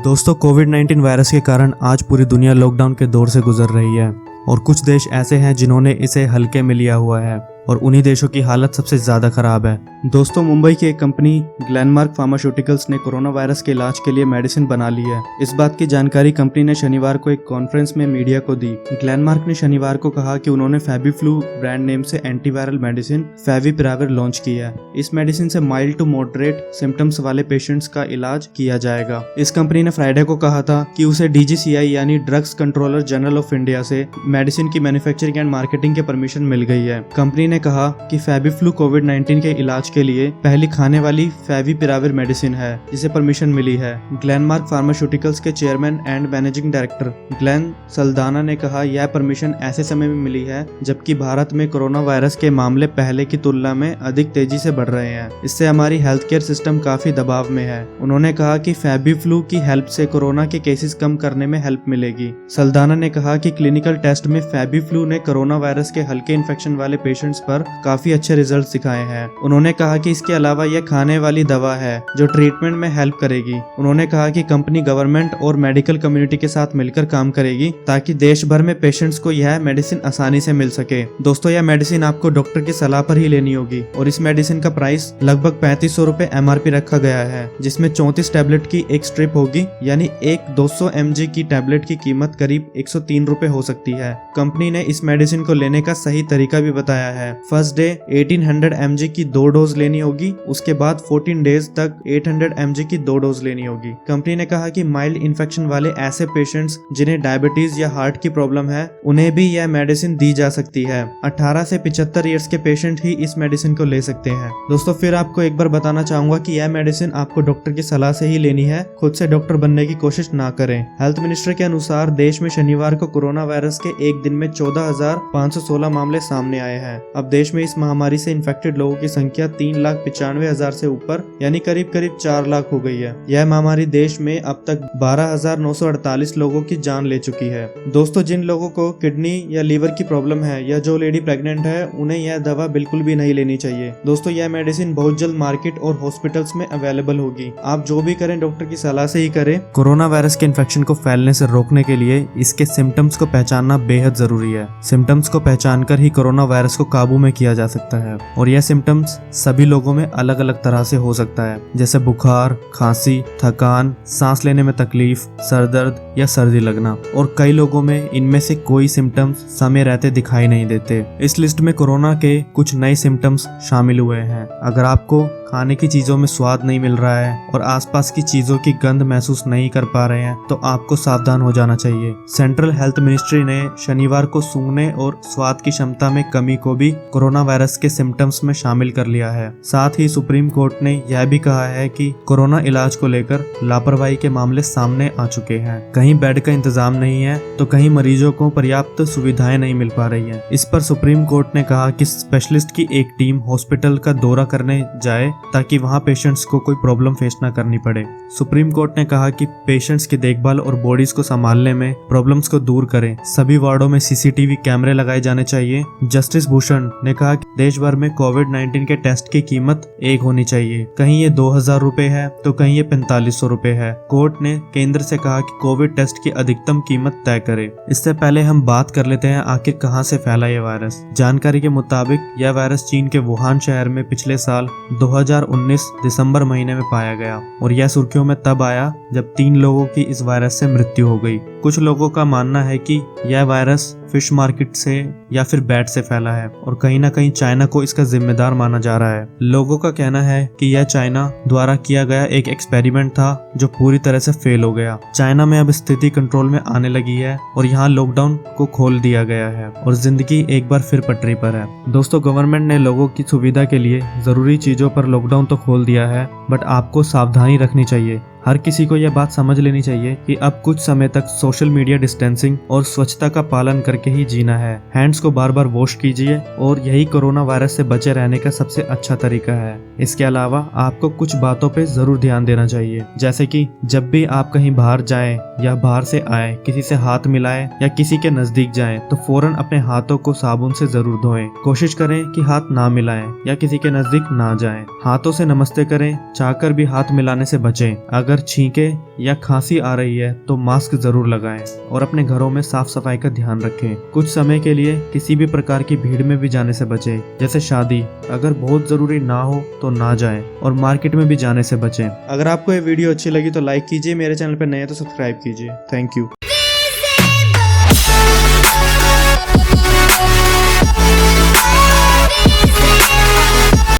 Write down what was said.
दोस्तों, कोविड-19 वायरस के कारण आज पूरी दुनिया लॉकडाउन के दौर से गुजर रही है और कुछ देश ऐसे हैं जिन्होंने इसे हल्के में लिया हुआ है और उन्हीं देशों की हालत सबसे ज़्यादा खराब है। दोस्तों, मुंबई की एक कंपनी ग्लेनमार्क फार्मास्यूटिकल्स ने कोरोना वायरस के इलाज के लिए मेडिसिन बना ली है। इस बात की जानकारी कंपनी ने शनिवार को एक कॉन्फ्रेंस में मीडिया को दी। ग्लेनमार्क ने शनिवार को कहा कि उन्होंने फेबिफ्लू ब्रांड नेम से एंटीवायरल मेडिसिन फेविपिराविर लॉन्च की है। इस मेडिसिन से माइल्ड टू मॉडरेट सिम्टम्स वाले पेशेंट्स का इलाज किया जाएगा। इस कंपनी ने फ्राइडे को कहा था कि उसे DGCI यानी drugs controller general of India से मेडिसिन की मैन्युफैक्चरिंग एंड मार्केटिंग की परमिशन मिल गई है। कंपनी ने कहा कि फेबिफ्लू कोविड-19 के इलाज के लिए पहली खाने वाली फेविपिराविर मेडिसिन है जिसे परमिशन मिली है। ग्लेनमार्क फार्मास्यूटिकल्स के chairman and managing director Glenn Saldanha ने कहा, यह परमिशन ऐसे समय में मिली है जबकि भारत में कोरोना वायरस के मामले पहले की तुलना में अधिक तेजी से बढ़ रहे हैं। इससे हमारी हेल्थ केयर सिस्टम काफी दबाव में है। उन्होंने कहा कि फेबिफ्लू की हेल्प से कोरोना के केसेस कम करने में हेल्प मिलेगी। सल्दाना ने कहा कि क्लिनिकल टेस्ट में फेबिफ्लू ने कोरोना वायरस के हल्के इन्फेक्शन वाले पेशेंट्स पर काफी अच्छे रिजल्ट दिखाए हैं। उन्होंने कहा कि इसके अलावा यह खाने वाली दवा है जो ट्रीटमेंट में हेल्प करेगी। उन्होंने कहा कि कंपनी गवर्नमेंट और मेडिकल कम्युनिटी के साथ मिलकर काम करेगी ताकि देश भर में पेशेंट्स को यह मेडिसिन आसानी से मिल सके। दोस्तों, यह मेडिसिन आपको डॉक्टर की सलाह पर ही लेनी होगी और इस मेडिसिन का प्राइस लगभग 3500 रुपए MRP रखा गया है, जिसमें 34 टैबलेट की एक स्ट्रिप होगी, यानी एक 200 mg की टैबलेट की कीमत करीब 103 रुपए हो सकती है। कंपनी ने इस मेडिसिन को लेने का सही तरीका भी बताया है। फर्स्ट डे 1800 mg की 2 डोज लेनी होगी, उसके बाद 14 डेज तक 800 mg की 2 डोज लेनी होगी। कंपनी ने कहा कि माइल्ड इन्फेक्शन वाले ऐसे पेशेंट्स जिन्हें डायबिटीज या हार्ट की प्रॉब्लम है उन्हें भी यह मेडिसिन दी जा सकती है। 18 से 75 ईयर्स के पेशेंट ही इस मेडिसिन को ले सकते हैं। दोस्तों, फिर आपको एक बार बताना चाहूंगा कि यह मेडिसिन आपको डॉक्टर की सलाह से ही लेनी है, खुद से डॉक्टर बनने की कोशिश ना करें। हेल्थ मिनिस्टर के अनुसार देश में शनिवार को कोरोना वायरस के एक दिन में 14,516 मामले सामने आए हैं। अब देश में इस महामारी से इन्फेक्टेड लोगों की संख्या 3,95,000 से ऊपर यानी करीब 4 लाख हो गई है। यह महामारी देश में अब तक 12,948 लोगों की जान ले चुकी है। दोस्तों, जिन लोगों को किडनी या लीवर की प्रॉब्लम है या जो लेडी प्रेग्नेंट है उन्हें यह दवा बिल्कुल भी नहीं लेनी चाहिए। दोस्तों, यह मेडिसिन बहुत जल्द मार्केट और हॉस्पिटल्स में अवेलेबल होगी। आप जो भी करें डॉक्टर की सलाह से ही करें। कोरोना वायरस के इन्फेक्शन को फैलने से रोकने के लिए इसके सिम्टम्स को पहचानना बेहद जरूरी है। सिम्टम्स को पहचान कर ही कोरोना वायरस को काबू में किया जा सकता है और यह सिम्टम्स सभी लोगों में अलग अलग तरह से हो सकता है, जैसे बुखार, खांसी, थकान, सांस लेने में तकलीफ, सर दर्द या सर्दी लगना, और कई लोगों में इनमें से कोई सिम्टम्स समय रहते दिखाई नहीं देते। इस लिस्ट में कोरोना के कुछ नए सिम्टम्स शामिल हुए हैं। अगर आपको खाने की चीजों में स्वाद नहीं मिल रहा है और आसपास की चीजों की गंध महसूस नहीं कर पा रहे हैं तो आपको सावधान हो जाना चाहिए। सेंट्रल हेल्थ मिनिस्ट्री ने शनिवार को सूंघने और स्वाद की क्षमता में कमी को भी कोरोना वायरस के सिम्टम्स में शामिल कर लिया है। साथ ही सुप्रीम कोर्ट ने यह भी कहा है कि कोरोना इलाज को लेकर लापरवाही के मामले सामने आ चुके हैं। कहीं बेड का इंतजाम नहीं है तो कहीं मरीजों को पर्याप्त सुविधाएं नहीं मिल पा रही है। इस पर सुप्रीम कोर्ट ने कहा कि स्पेशलिस्ट की एक टीम हॉस्पिटल का दौरा करने जाए ताकि वहां पेशेंट्स को कोई प्रॉब्लम फेस ना करनी पड़े। सुप्रीम कोर्ट ने कहा कि पेशेंट्स की देखभाल और बॉडीज को संभालने में प्रॉब्लम्स को दूर करें। सभी वार्डों में CCTV कैमरे लगाए जाने चाहिए। जस्टिस भूषण ने कहा कि देश भर में कोविड-19 के टेस्ट की कीमत एक होनी चाहिए। कहीं ये 2,000 रुपए है तो कहीं ये 4500 रुपए है। कोर्ट ने केंद्र से कहा कि कोविड टेस्ट की अधिकतम कीमत तय करे। इससे पहले हम बात कर लेते हैं आखिर कहां से फैला ये वायरस। जानकारी के मुताबिक यह वायरस चीन के वुहान शहर में पिछले साल 2019 दिसंबर महीने में पाया गया और यह सुर्खियों में तब आया जब 3 लोगों की इस वायरस से मृत्यु हो गई। कुछ लोगों का मानना है कि यह वायरस फिश मार्केट से या फिर बैट से फैला है और कहीं ना कहीं चाइना को इसका जिम्मेदार माना जा रहा है। लोगों का कहना है कि यह चाइना द्वारा किया गया एक एक्सपेरिमेंट था जो पूरी तरह से फेल हो गया। चाइना में अब स्थिति कंट्रोल में आने लगी है और यहाँ लॉकडाउन को खोल दिया गया है और जिंदगी एक बार फिर पटरी पर है। दोस्तों, गवर्नमेंट ने लोगों की सुविधा के लिए जरूरी चीजों पर लॉकडाउन तो खोल दिया है, बट आपको सावधानी रखनी चाहिए। हर किसी को यह बात समझ लेनी चाहिए कि अब कुछ समय तक सोशल मीडिया डिस्टेंसिंग और स्वच्छता का पालन करके ही जीना है। हैंड्स को बार बार वॉश कीजिए और यही कोरोना वायरस से बचे रहने का सबसे अच्छा तरीका है। इसके अलावा आपको कुछ बातों पे जरूर ध्यान देना चाहिए, जैसे कि जब भी आप कहीं बाहर जाएं या बाहर से आए, किसी से हाथ मिलाएं या किसी के नजदीक जाएं तो फौरन अपने हाथों को साबुन से जरूर धोएं। कोशिश करें कि हाथ ना मिलाएं या किसी के नजदीक ना जाएं। हाथों से नमस्ते करें, चाहकर भी हाथ मिलाने से बचें। अगर छींके या खांसी आ रही है तो मास्क जरूर लगाएं और अपने घरों में साफ सफाई का ध्यान रखें। कुछ समय के लिए किसी भी प्रकार की भीड़ में भी जाने से बचें, जैसे शादी। अगर बहुत जरूरी ना हो तो ना जाएं और मार्केट में भी जाने से बचें। अगर आपको ये वीडियो अच्छी लगी तो लाइक कीजिए, मेरे चैनल पर नए हैं तो सब्सक्राइब कीजिए। Thank you.